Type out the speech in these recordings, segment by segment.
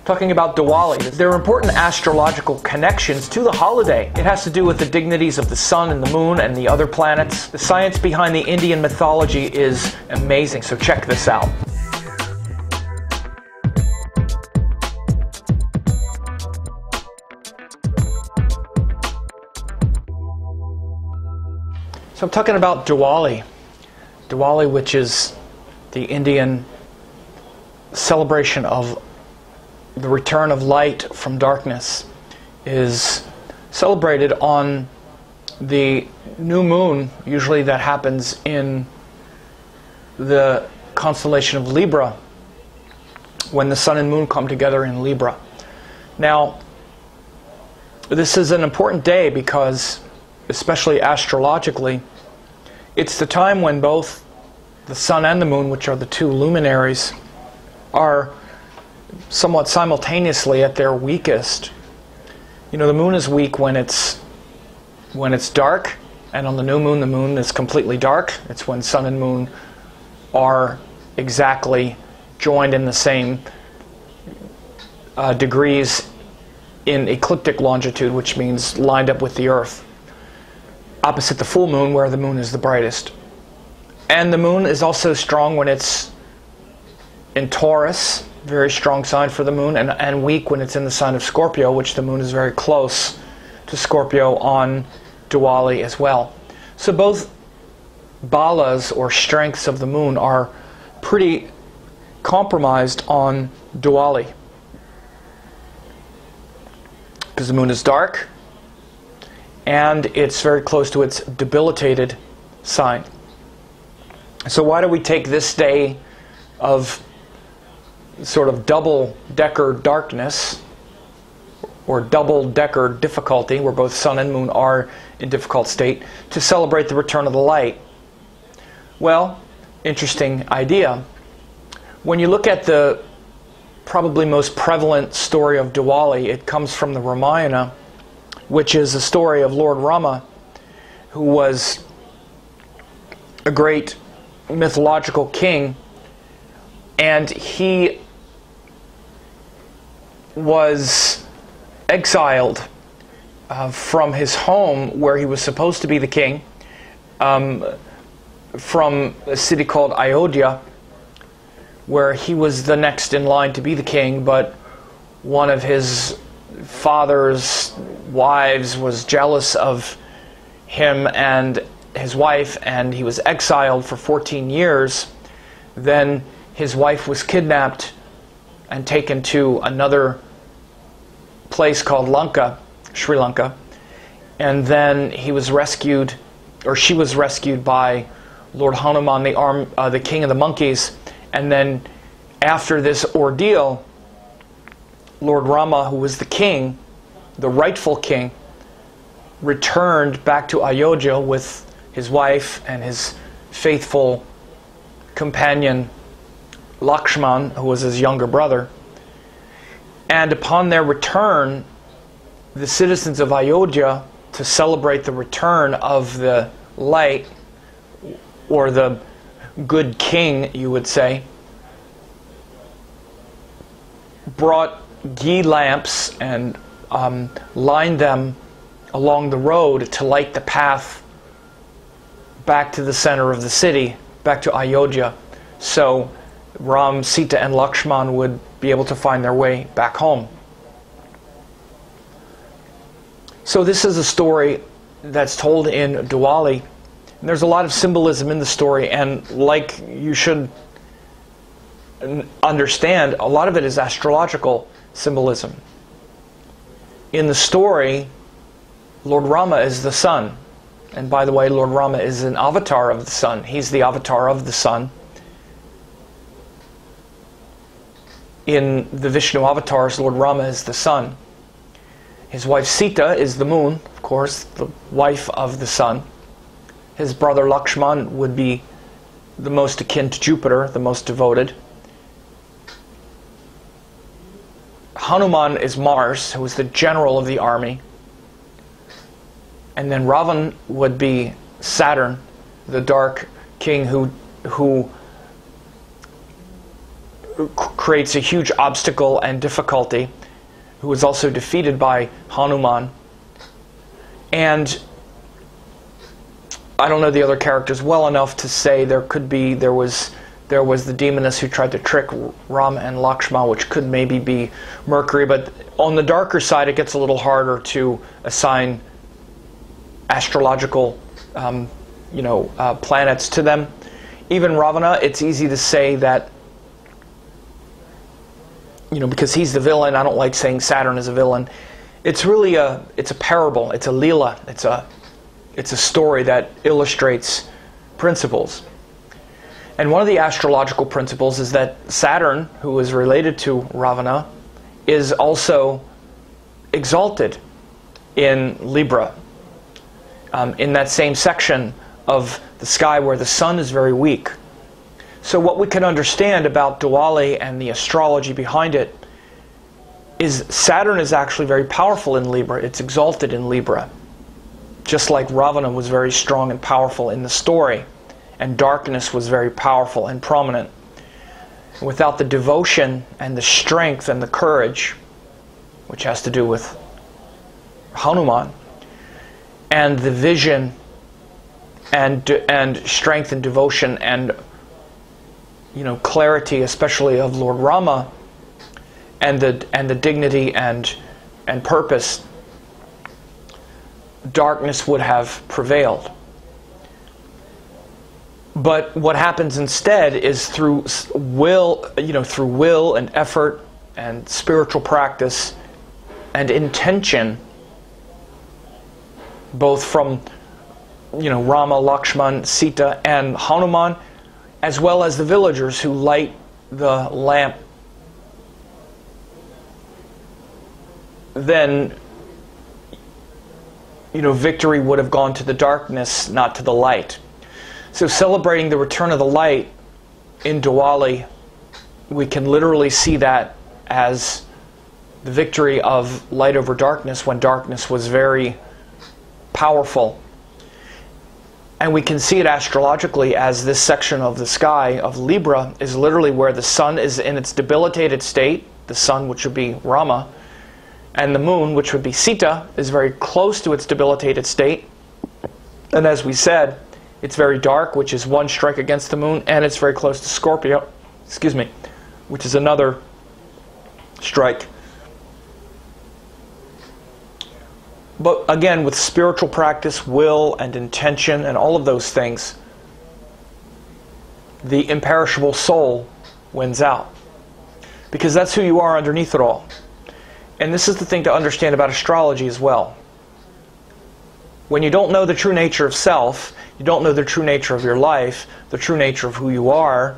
talking about Diwali. There are important astrological connections to the holiday. It has to do with the dignities of the sun and the moon and the other planets. The science behind the Indian mythology is amazing, so check this out. So I'm talking about Diwali. Diwali, which is the Indian celebration of the return of light from darkness, is celebrated on the new moon. Usually that happens in the constellation of Libra, when the sun and moon come together in Libra. Now, this is an important day because, especially astrologically, it's the time when both the sun and the moon, which are the two luminaries, are somewhat simultaneously at their weakest. You know, the moon is weak when it's dark, and on the new moon, the moon is completely dark. It's when sun and moon are exactly joined in the same degrees in ecliptic longitude, which means lined up with the Earth, opposite the full moon, where the moon is the brightest. And the moon is also strong when it's in Taurus, very strong sign for the moon, and weak when it's in the sign of Scorpio, which the moon is very close to Scorpio on Diwali as well. So both balas, or strengths of the moon, are pretty compromised on Diwali, because the moon is dark and it's very close to its debilitated sign. So why do we take this day of sort of double-decker darkness, or double-decker difficulty, where both sun and moon are in difficult state, to celebrate the return of the light? Well, interesting idea. When you look at the probably most prevalent story of Diwali, it comes from the Ramayana, which is a story of Lord Rama, who was a great mythological king, and he was exiled from his home, where he was supposed to be the king, from a city called Ayodhya, where he was the next in line to be the king, but one of his father's wives was jealous of him and his wife, and he was exiled for 14 years. Then his wife was kidnapped and taken to another place called Lanka, Sri Lanka, and then he was rescued, or she was rescued, by Lord Hanuman, the king of the monkeys. And then after this ordeal, Lord Rama, who was the king, the rightful king, returned back to Ayodhya with his wife and his faithful companion Lakshman, who was his younger brother. And upon their return, the citizens of Ayodhya, to celebrate the return of the light, or the good king, you would say, brought ghee lamps and lined them along the road to light the path back to the center of the city, back to Ayodhya, so Ram, Sita, and Lakshman would be able to find their way back home. So this is a story that's told in Diwali. And there's a lot of symbolism in the story, and like you should understand, a lot of it is astrological symbolism. In the story, Lord Rama is the sun. And by the way, Lord Rama is an avatar of the sun. He's the avatar of the sun. In the Vishnu avatars, Lord Rama is the sun. His wife Sita is the moon, of course, the wife of the sun. His brother Lakshman would be the most akin to Jupiter, the most devoted. Hanuman is Mars, who is the general of the army. And then Ravan would be Saturn, the dark king who creates a huge obstacle and difficulty, who was also defeated by Hanuman. And I don't know the other characters well enough to say there was the demoness who tried to trick Ram and Lakshmana, which could maybe be Mercury. But on the darker side, it gets a little harder to assign astrological planets to them. Even Ravana, it's easy to say that, because he's the villain. I don't like saying Saturn is a villain. It's really it's a parable. It's a Leela. It's a story that illustrates principles. And one of the astrological principles is that Saturn, who is related to Ravana, is also exalted in Libra, in that same section of the sky where the sun is very weak. So what we can understand about Diwali and the astrology behind it is Saturn is actually very powerful in Libra. It's exalted in Libra. Just like Ravana was very strong and powerful in the story, and darkness was very powerful and prominent. Without the devotion and the strength and the courage, which has to do with Hanuman, and the vision and strength and devotion and clarity, especially of Lord Rama, and the dignity and purpose, darkness would have prevailed. But what happens instead is through will and effort and spiritual practice and intention, both from Rama, Lakshman, Sita, and Hanuman, as well as the villagers who light the lamp, then victory would have gone to the darkness, not to the light. So celebrating the return of the light in Diwali, we can literally see that as the victory of light over darkness when darkness was very powerful. And we can see it astrologically as this section of the sky of Libra is literally where the sun is in its debilitated state, the sun, which would be Rama, and the moon, which would be Sita, is very close to its debilitated state. And as we said, it's very dark, which is one strike against the moon, and it's very close to Scorpio, which is another strike. But again, with spiritual practice, will and intention, and all of those things, the imperishable soul wins out. Because that's who you are underneath it all. And this is the thing to understand about astrology as well. When you don't know the true nature of self, you don't know the true nature of your life, the true nature of who you are,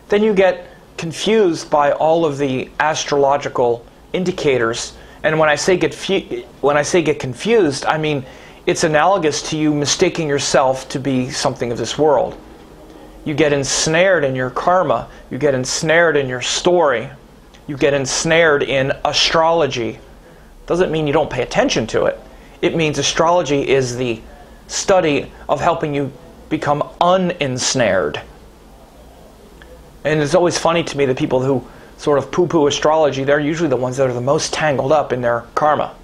then you get confused by all of the astrological indicators. And when I say get confused, I mean it's analogous to you mistaking yourself to be something of this world. You get ensnared in your karma, you get ensnared in your story, you get ensnared in astrology. Doesn't mean you don't pay attention to it. It means astrology is the study of helping you become unensnared. And it's always funny to me that people who sort of poo-poo astrology, they're usually the ones that are the most tangled up in their karma.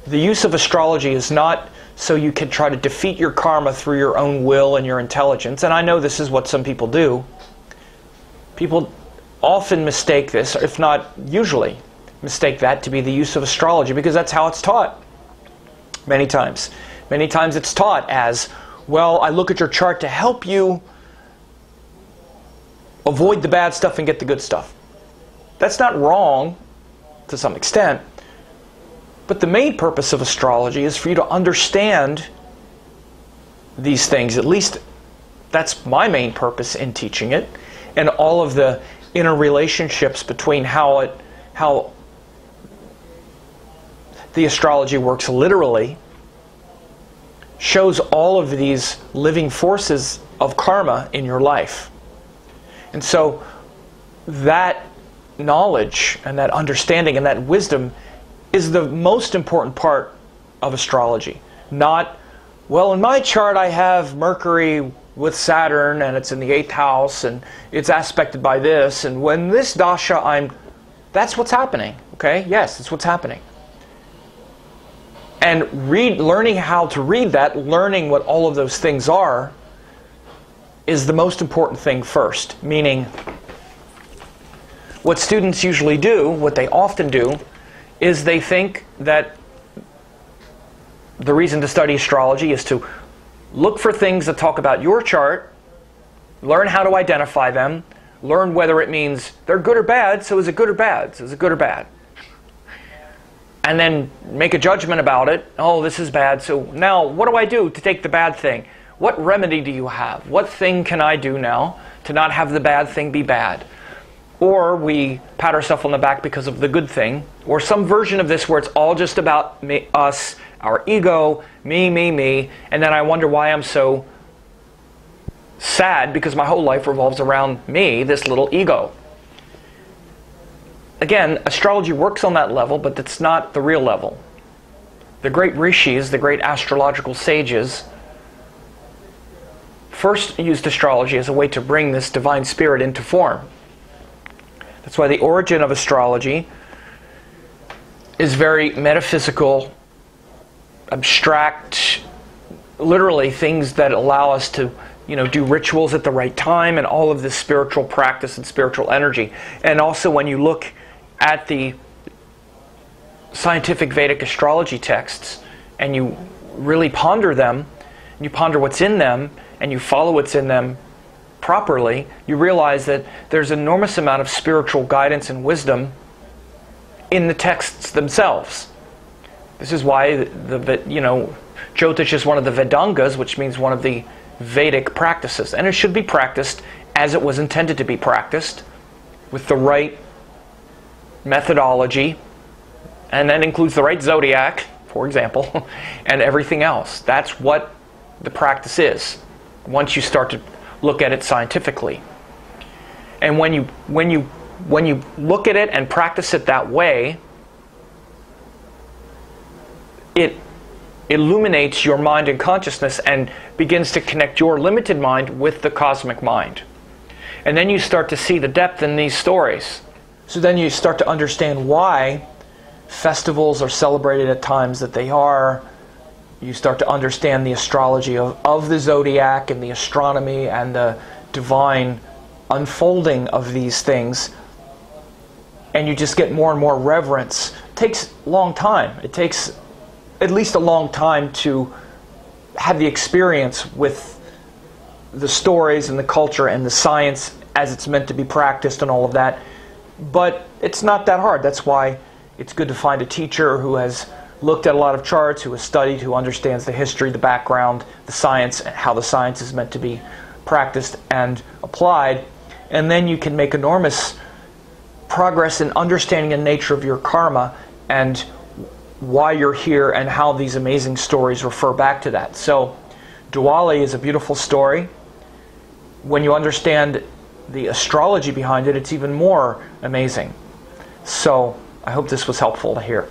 The use of astrology is not so you can try to defeat your karma through your own will and your intelligence. And I know this is what some people do. People often mistake this, if not usually mistake that to be the use of astrology, because that's how it's taught. Many times. Many times it's taught as, well, I look at your chart to help you avoid the bad stuff and get the good stuff. That's not wrong to some extent. But the main purpose of astrology is for you to understand these things. At least that's my main purpose in teaching it. And all of the interrelationships between how the astrology works literally shows all of these living forces of karma in your life. And so that knowledge and that understanding and that wisdom is the most important part of astrology. Not, well, in my chart I have Mercury with Saturn, and it's in the 8th house, and it's aspected by this, and when this dasha, that's what's happening, okay? Yes, that's what's happening. And learning how to read that, learning what all of those things are, is the most important thing first. Meaning, what students usually do, what they often do, is they think that the reason to study astrology is to look for things that talk about your chart, learn how to identify them, learn whether it means they're good or bad, so is it good or bad? So is it good or bad? And then make a judgment about it. Oh, this is bad, so now what do I do to take the bad thing? What remedy do you have? What thing can I do now to not have the bad thing be bad? Or we pat ourselves on the back because of the good thing, or some version of this where it's all just about me, us, our ego, me, and then I wonder why I'm so sad because my whole life revolves around me, this little ego. Again, astrology works on that level, but that's not the real level. The great rishis, the great astrological sages, first used astrology as a way to bring this divine spirit into form. That's why the origin of astrology is very metaphysical, abstract, literally things that allow us to, do rituals at the right time and all of this spiritual practice and spiritual energy. And also when you look at the scientific Vedic astrology texts and you really ponder them, and you ponder what's in them, and you follow what's in them properly, you realize that there's an enormous amount of spiritual guidance and wisdom in the texts themselves. This is why Jyotish is one of the Vedangas, which means one of the Vedic practices. And it should be practiced as it was intended to be practiced, with the right methodology, and that includes the right zodiac, for example, and everything else. That's what the practice is, once you start to look at it scientifically. And when you look at it and practice it that way, it illuminates your mind and consciousness and begins to connect your limited mind with the cosmic mind. And then you start to see the depth in these stories. So then you start to understand why festivals are celebrated at times that they are. You start to understand the astrology of the zodiac and the astronomy and the divine unfolding of these things. And you just get more and more reverence. It takes a long time. It takes at least a long time to have the experience with the stories and the culture and the science as it's meant to be practiced and all of that. But it's not that hard. That's why it's good to find a teacher who has looked at a lot of charts, who has studied, who understands the history, the background, the science, and how the science is meant to be practiced and applied. And then you can make enormous progress in understanding the nature of your karma and why you're here and how these amazing stories refer back to that. So Diwali is a beautiful story. When you understand the astrology behind it, it's even more amazing. So I hope this was helpful to hear.